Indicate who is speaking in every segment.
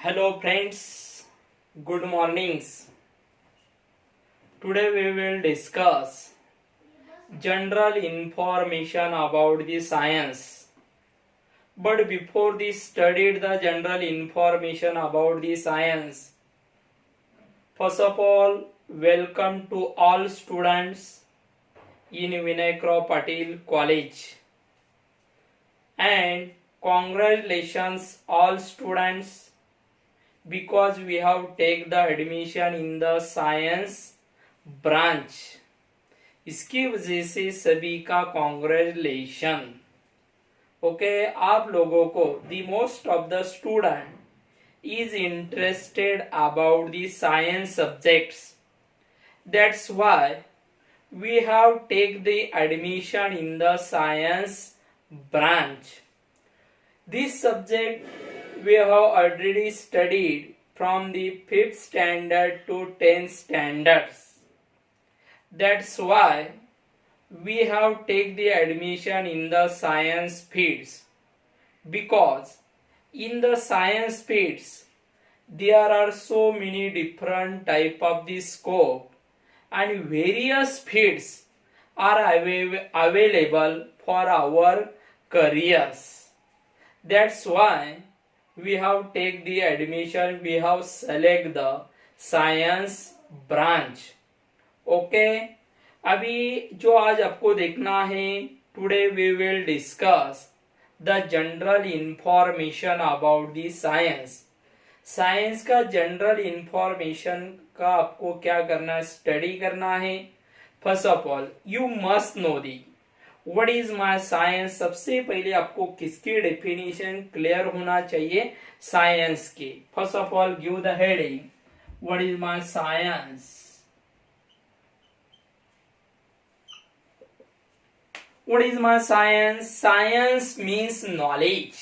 Speaker 1: Hello friends, good mornings. Today we will discuss general information about the science. But before this studied the general information about the science, first of all, welcome to all students in Vinay Crow Patil College. And congratulations all students because we have take the admission in the science branch. इसकी वजह से सभी का congratulation. Okay, आप लोगों को the most of the student is interested about the science subjects. That's why we have take the admission in the science branch. This subject we have already studied from the 5th standard to 10th standards. That's why we have take the admission in the science fields, because in the science fields there are so many different type of the scope and various fields are available for our careers. That's why we have take the admission, we have select the science branch. Okay, अभी जो आज आपको देखना है, today we will discuss the general information about the science. Science का general information का आपको क्या करना है, स्टडी करना है. First of all you must know the what is my science. सबसे पहले आपको किसकी डेफिनेशन क्लियर होना चाहिए, साइंस के. First of all give the heading what is my science. What is my science? Science means knowledge.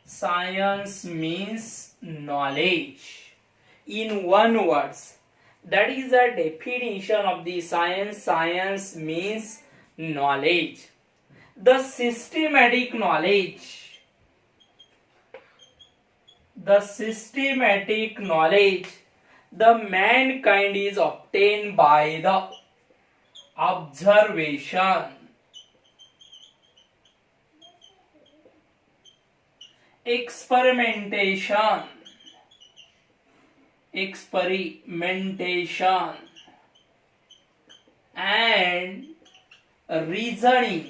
Speaker 1: Science means knowledge. In one words, that is the definition of the science. Science means knowledge. The systematic knowledge. The systematic knowledge the mankind is obtained by the observation, experimentation and reasoning.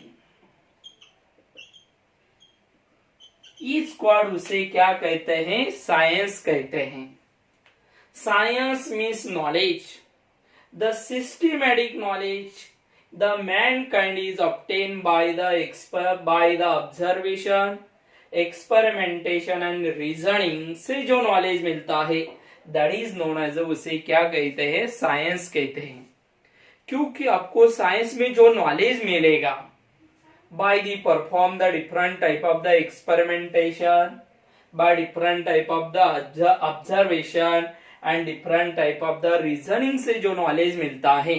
Speaker 1: इस क्वाड उसे क्या कहते हैं, science कहते हैं. Science means knowledge. The systematic knowledge the mankind is obtained by the observation, experimentation and reasoning से जो नॉलेज मिलता है, that is known as, उसे क्या कहते हैं, साइंस कहते हैं. क्योंकि आपको साइंस में जो नॉलेज मिलेगा by the perform the different type of the experimentation, by different type of the observation and different type of the reasoning से जो नॉलेज मिलता है,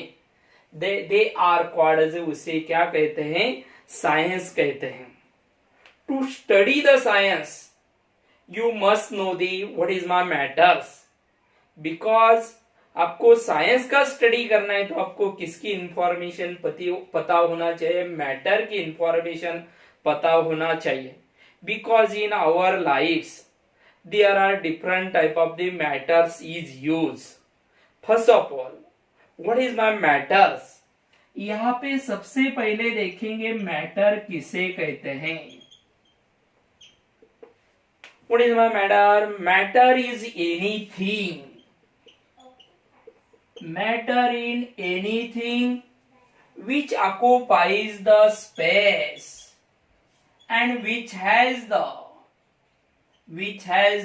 Speaker 1: they are called as, उसे क्या कहते हैं, साइंस कहते हैं. To study the science you must know the what is my matters. because आपको साइंस का स्टडी करना है तो आपको किसकी इंफॉर्मेशन पता होना चाहिए, मैटर की इंफॉर्मेशन पता होना चाहिए. because in our lives there are different type of the matters is used. First of all, what is my matters. यहाँ पे सबसे पहले देखेंगे मैटर किसे कहते हैं. What is my matter? Matter is anything. Matter in anything which occupies the space and which has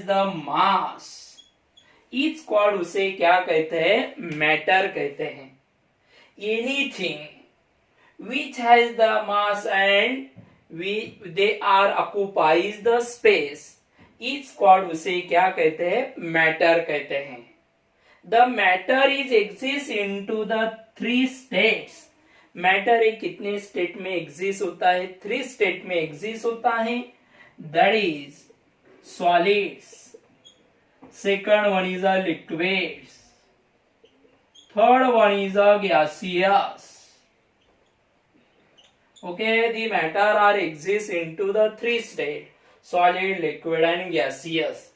Speaker 1: the mass. इस क्वाड उसे क्या कहते हैं, मैटर कहते हैं. Anything which has the mass and they are occupies the space. इस क्वाड उसे क्या कहते हैं, मैटर कहते हैं. The matter is exists into the 3 states. Matter एक कितने स्टेट में एग्जिस्ट होता है, 3 स्टेट में एग्जिस्ट होता है. that is solids. Second one is a liquids. Third one is a gaseous. Okay, the matter are exist into the three state: solid, liquid, and gaseous.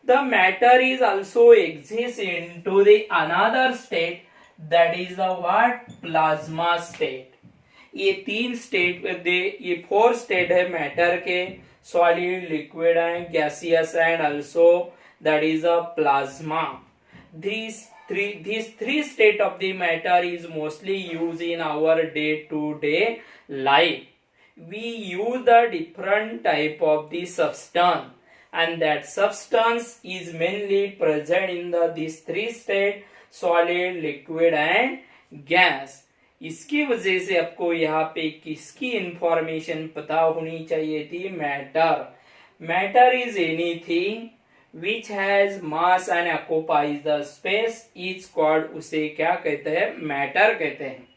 Speaker 1: The matter is also exists into the another state, that is the what? Plasma state. ये तीन state ये four state है matter के: solid, liquid and gaseous, and also that is a plasma. These three state of the matter is mostly used in our day to day life. We use the different type of the substance, and that substance is mainly present in these three state: solid, liquid and gas. इसकी वजह से आपको यहाँ पे किसकी information पता होनी चाहिए थी? Matter. Matter is anything which has mass and occupies the space is called, उसे क्या कहते हैं? मैटर कहते हैं.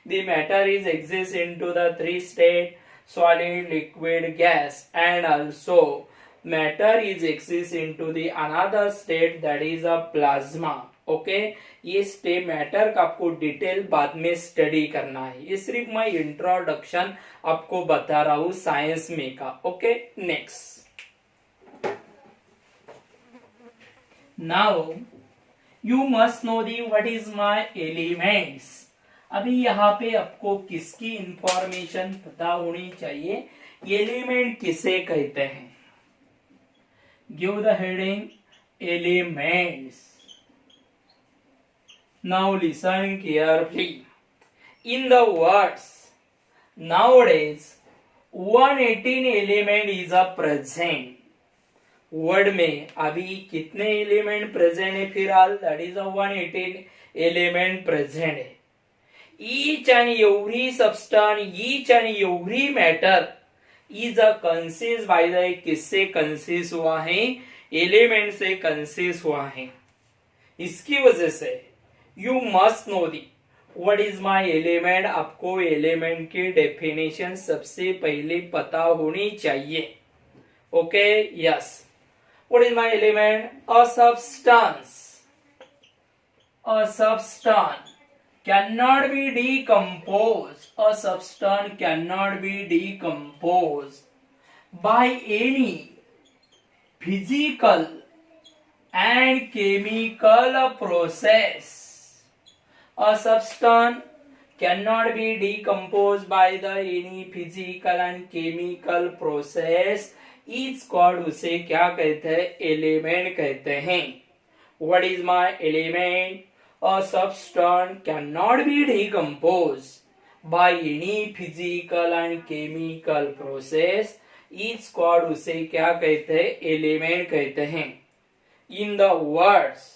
Speaker 1: The matter is exists into the three state: solid, liquid, gas, and also matter is exists into the another state, that is a plasma. Okay, ये state matter का आपको detail बाद में स्टडी करना है. ये सिर्फ मैं इंट्रोडक्शन आपको बता रहा हूँ साइंस में का. Okay, next. Now you must know the what is my elements. अभी यहाँ पे आपको किसकी इंफॉर्मेशन पता होनी चाहिए? एलिमेंट किसे कहते हैं? Give the heading elements. Now listen carefully. In the words nowadays 118 element is a present. Word में अभी कितने एलिमेंट प्रेजेंट है फिलहाल? दैट इज 118 एलिमेंट प्रेजेंट है. Each and every substance, each and every matter is a consist by the, किससे consist हुआ है? Element से कंसिस्ट हुआ है. इसकी वजह से you must know the what is my element. आपको एलिमेंट की डेफिनेशन सबसे पहले पता होनी चाहिए. Okay, yes. What is my element? A substance. A substance cannot be decomposed. A substance cannot be decomposed by any physical and chemical process. A substance cannot be decomposed by any physical and chemical process. Is called, उसे क्या कहते हैं? Element कहते हैं. What is my element? A substance can not be decomposed by any physical and chemical process. Is called, उसे क्या कहते हैं? एलिमेंट कहते हैं. In the words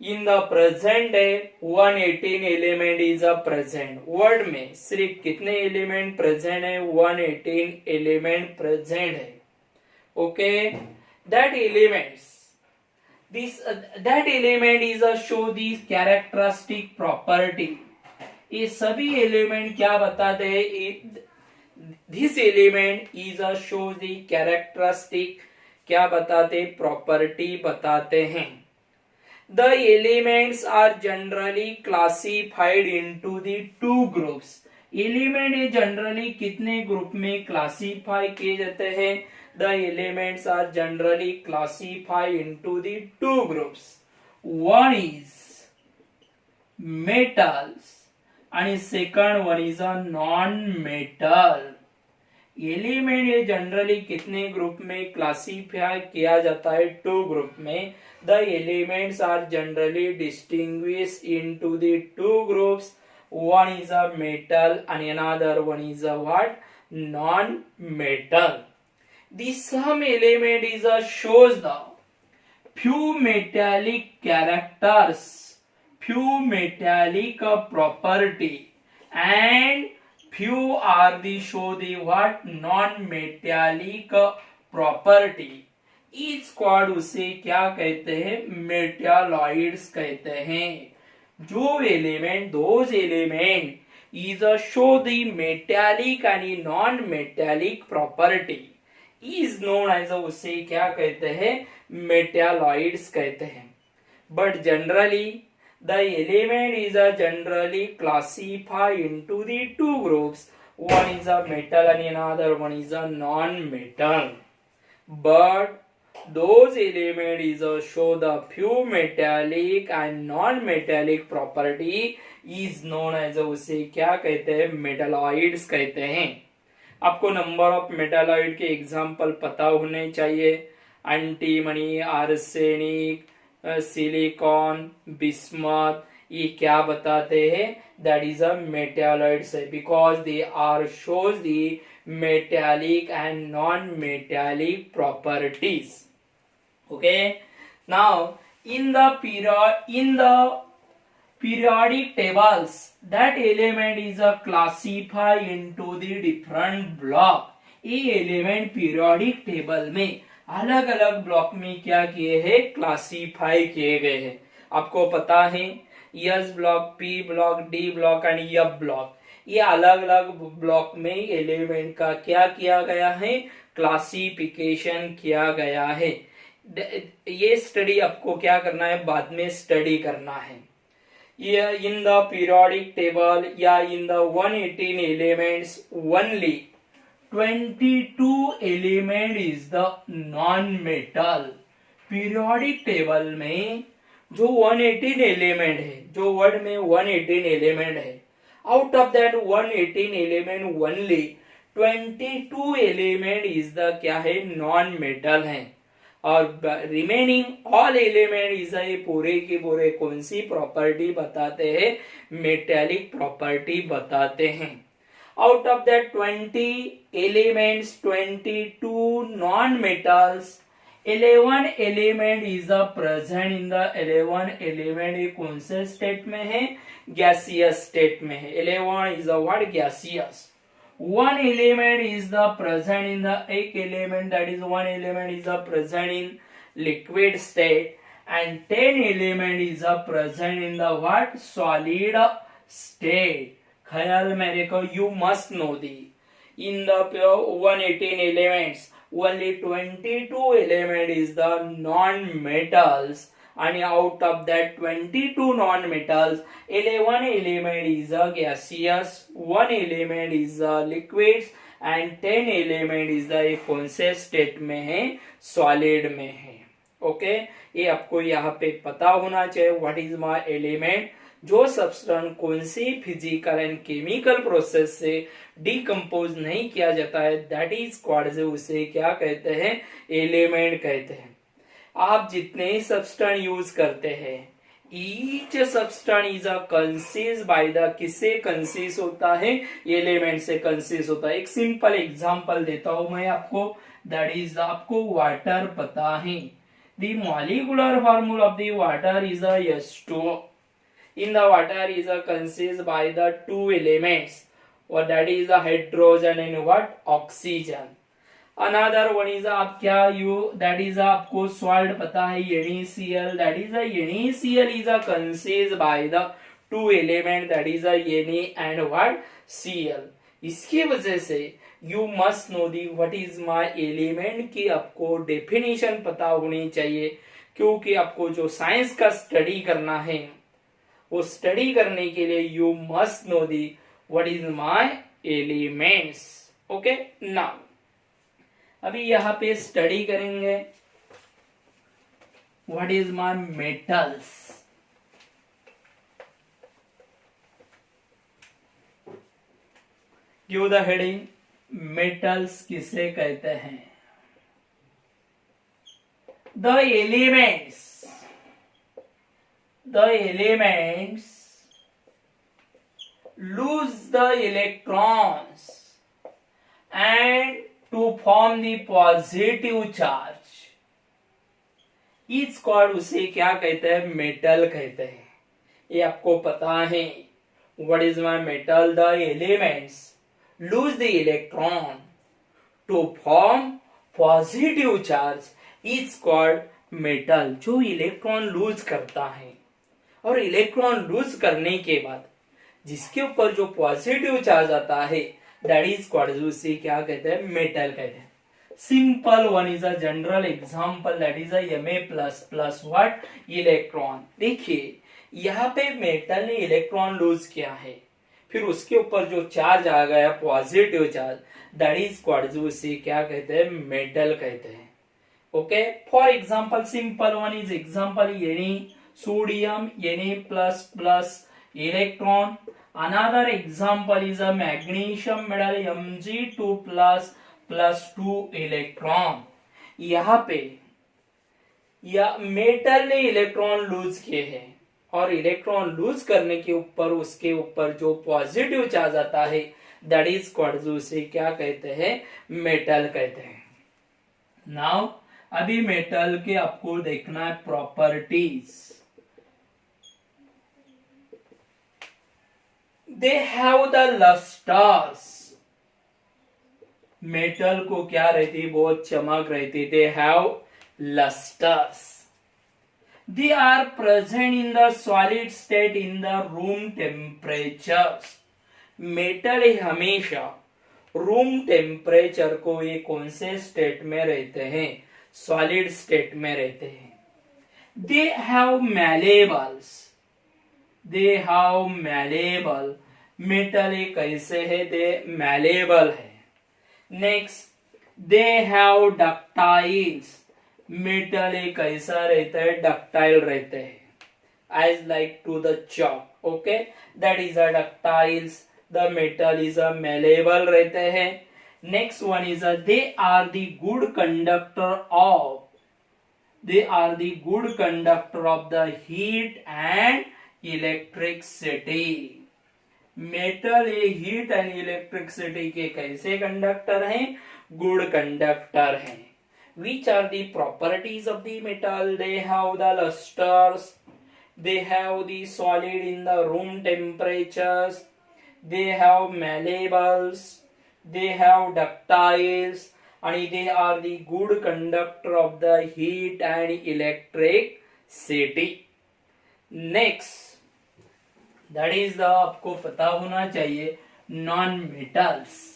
Speaker 1: in the present day 118 element is a present. Word में सिर्फ कितने element present है? 118 एलिमेंट प्रेजेंट है. Okay, that elements that element is a show the characteristic property. ये सभी एलिमेंट क्या बताते हैं? this element is a show the characteristic, क्या बताते? प्रॉपर्टी बताते हैं. The elements are generally classified into the two groups. Element ये जनरली कितने ग्रुप में क्लासीफाई किए जाते हैं? The elements are generally classified into the two groups. One is metals and second one is a non-metal. Element ये generally कितने group में classify किया जाता है? टू ग्रुप में. The elements are generally distinguished into the two groups. One is a metal and another one is a what? Non-metal. The sum element is a shows the few metallic characters, few metallic property, and few are the show the what? Non-metallic property. इस क्वाड उसे क्या कहते हैं? Metalloids कहते हैं. जो element, those element is a show the metallic and non metallic property. Is known as, उसे क्या कहते हैं, मेटालॉइड्स कहते हैं. But generally the element is generally classify into the two groups. One is a metal and another one is a non-metal. But those elements is show the few metallic and non-metallic property is known as, उसे क्या कहते हैं, metalloids कहते हैं. आपको number of metalloid के example पता होने चाहिए. एंटीमनी, आर्सेनिक, सिलिकॉन, बिस्मथ, ये क्या बताते हैं, दैट इज अ मेटालॉइड्स है, because they are shows the metallic and non metallic properties. Okay, now in the periodic tables, that element is classified into the different block. ये element periodic table में अलग अलग block में क्या किए हैं, classify किए गए हैं. आपको पता है S block, P block, D block and F block, ये अलग अलग ब्लॉक में एलिमेंट का क्या किया गया है, क्लासिफिकेशन किया गया है. ये स्टडी आपको क्या करना है, बाद में स्टडी करना है. In the periodic table या in the 118 elements only 22 element is the non-metal. periodic table में जो 118 एलिमेंट है, जो वर्ड में 118 एलिमेंट है, out of that 118 element only 22 element is the क्या है, नॉन मेटल है. और रिमेनिंग ऑल एलिमेंट इज ये पूरे के पूरे कौन सी प्रॉपर्टी बताते हैं, मेटेलिक प्रॉपर्टी बताते हैं. Out of that 20 elements 22 non metals, 11 element is present in the 11 element ये कौन से स्टेट में है, गैसियस स्टेट में है. 11 is what, gaseous. One element is the present in the एक element, that is one element is the present in liquid state and 10 element is the present in the what, solid state. ख्याल में रखो, you must know the in the 118 elements only 22 element is the non-metals, and out of that 22 non-metals 11 element is a gaseous, 1 element is a liquids and 10 element is the कौन से state में है, solid में है. Okay, ये आपको यहाँ पे पता होना चाहिए. व्हाट इज माय एलिमेंट, जो सब्सटेंस कौन सी फिजिकल एंड केमिकल प्रोसेस से डिकम्पोज नहीं किया जाता है, दैट इज कॉल्ड, उसे क्या कहते हैं, एलिमेंट कहते हैं. आप जितने सब्सटेंस यूज करते हैं, each substance is consist by the, किससे कंसिस्ट होता है, एलिमेंट से कंसिस्ट होता है. एक सिंपल एग्जांपल देता हूं मैं आपको, दैट इज आपको वाटर पता है. The molecular formula of the water is H2O. In the water is consist by the two elements, और that is hydrogen and what, oxygen. Another one is आप क्या यू, दैट इज आपको salt पता है, NaCl. That is NaCl is consist by the two element, that is Na and what, Cl. इसकी वजह से you must know the what is my element की आपको डेफिनेशन पता होनी चाहिए, क्योंकि आपको जो साइंस का स्टडी करना है, वो स्टडी करने के लिए you must know the what is my elements. Okay, now अभी यहाँ पे स्टडी करेंगे what is my metals. Give the heading, metals किसे कहते हैं. The elements lose the electrons and to form the positive charge is called, उसे क्या कहते हैं, मेटल कहते हैं. ये आपको पता है. What is my metal, the elements lose the electron to form positive charge is called metal. जो इलेक्ट्रॉन लूज करता है, और इलेक्ट्रॉन लूज करने के बाद जिसके ऊपर जो पॉजिटिव चार्ज आता है, दैट इज कॉल्ड, उसे क्या कहते हैं, मेटल कहते हैं. Simple one is a general example, that is a Ma plus what electron. देखिए यहाँ पे मेटल ने इलेक्ट्रॉन लूज किया है, फिर उसके ऊपर जो चार्ज आ गया positive charge, that is called, जो उसे क्या कहते हैं, मेटल कहते हैं. Okay, for example simple one is example any sodium Na plus electron. Another example is a magnesium metal Mg2 plus 2 electron. यहाँ पे या मेटल ने इलेक्ट्रॉन लूज किए हैं और इलेक्ट्रॉन लूज करने के ऊपर उसके ऊपर जो पॉजिटिव चार्ज आता है, दैट इज कॉल्ड, जो उसे क्या कहते हैं, मेटल कहते हैं. नाउ अभी मेटल के आपको देखना है properties. They have the lustres. Metal को क्या रहती, बहुत चमक रहती. They have lustres. They are present in the solid state in the room temperatures. Metal हमेशा रूम टेम्परेचर को ये कौन से स्टेट में रहते हैं, सॉलिड स्टेट में रहते हैं. They have malleables. They have malleable. Metal एक कैसे है, दे मैलेबल है. Next, they have ductiles. Metal एक ऐसा रहता है, डक्टाइल रहते हैं, as like to the chalk. Okay, that is a ductiles. The metal is a malleable रहते हैं. Next one is a they are the good conductor of. They are the good conductor of the heat and electricity. Metal ये heat and electricity के कैसे conductor हैं, good conductor हैं. Which are the properties of the metal? They have the lusters. They have the solid in the room temperatures. They have malleables. They have ductiles. And they are the good conductor of the heat and electricity. Next, that is the आपको पता होना चाहिए non metals.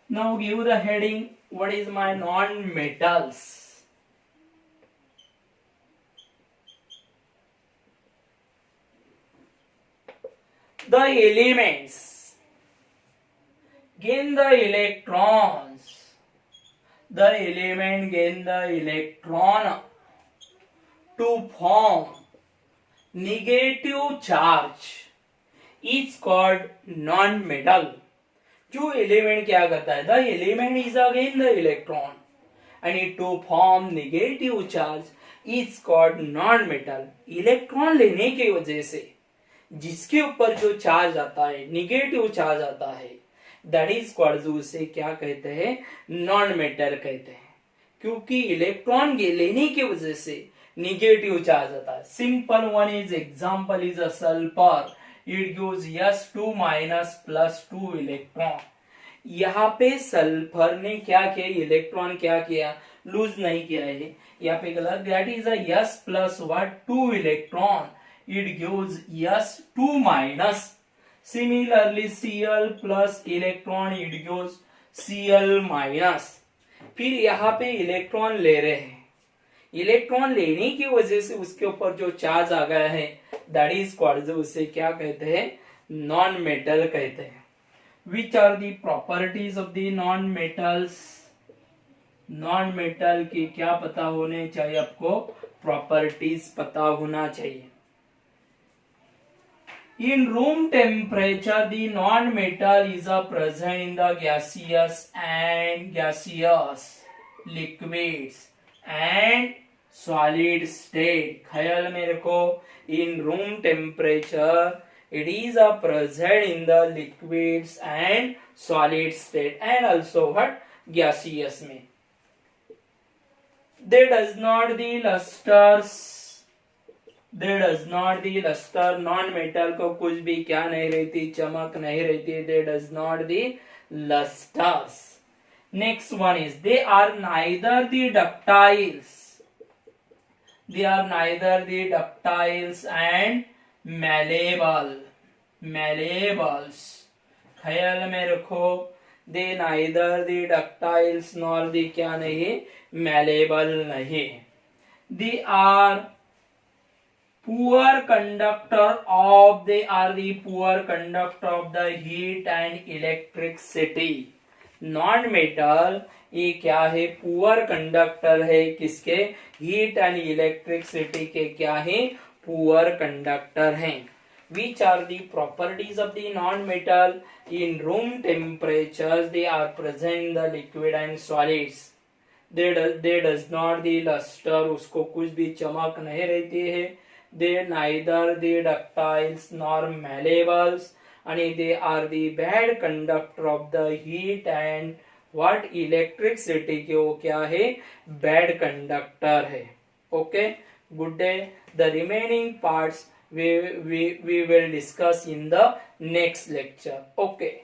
Speaker 1: Now give the heading, what is my non-metals? The elements gain the electrons. The element gain the electron to form negative charge is called non-metal. जो element क्या करता है, the element is again the electron and it to form negative charge is called non metal. Electron लेने की वजह से जिसके ऊपर जो चार्ज आता है, नेगेटिव चार्ज आता है, दैट इज कॉल्ड, जो उसे क्या कहते हैं, नॉन मेटल कहते हैं. क्योंकि इलेक्ट्रॉन लेने की वजह से नेगेटिव चार्ज आता है. Simple one is example is a sulphur. It gives S2 minus plus 2 electron. यहाँ पे सल्फर ने क्या किया, इलेक्ट्रॉन क्या किया, लूज नहीं किया है, यहाँ पे गलत. That is a S plus what 2 electron. It gives S2 minus. Similarly Cl plus electron, it gives Cl minus. फिर यहाँ पे इलेक्ट्रॉन ले रहे हैं, इलेक्ट्रॉन लेने की वजह से उसके ऊपर जो चार्ज आ गया है, दैट इज कॉल्ड, उसे क्या कहते हैं, नॉन मेटल कहते हैं. Which are the properties of the non metals. Non metal की क्या पता होने चाहिए आपको, प्रॉपर्टीज पता होना चाहिए. In room temperature the non metal is a present in the gaseous and gaseous liquids and solid state. ख्याल में रखो, in room temperature it is a present in the liquids and solid state and also what, gaseous में. They does not the lusters. They does not the luster. non metal को कुछ भी क्या नहीं रहती, चमक नहीं रहती. They does not the lusters. Next one is they are neither the ductiles. They are neither the ductiles and malleable, malleables, ख्याल में रखो, दे नाइदर दी डक्टाइल्स नॉर दी क्या नहीं, malleable नहीं, they are poor conductor of, they are the poor conductor of the heat and electricity. Non metal ये क्या है, poor conductor है किसके, हीट एंड इलेक्ट्रिसिटी के क्या है, पुअर कंडक्टर हैं. Which are the properties of the non-metal? In room temperatures they are present in the liquid and solids. They does not the luster, उसको कुछ भी चमक नहीं रहती है. They neither the ductiles nor malleables, and they are the bad conductor of the heat and what electricity के वो क्या है, bad conductor है. Okay, good day. The remaining parts we will discuss in the next lecture. Okay.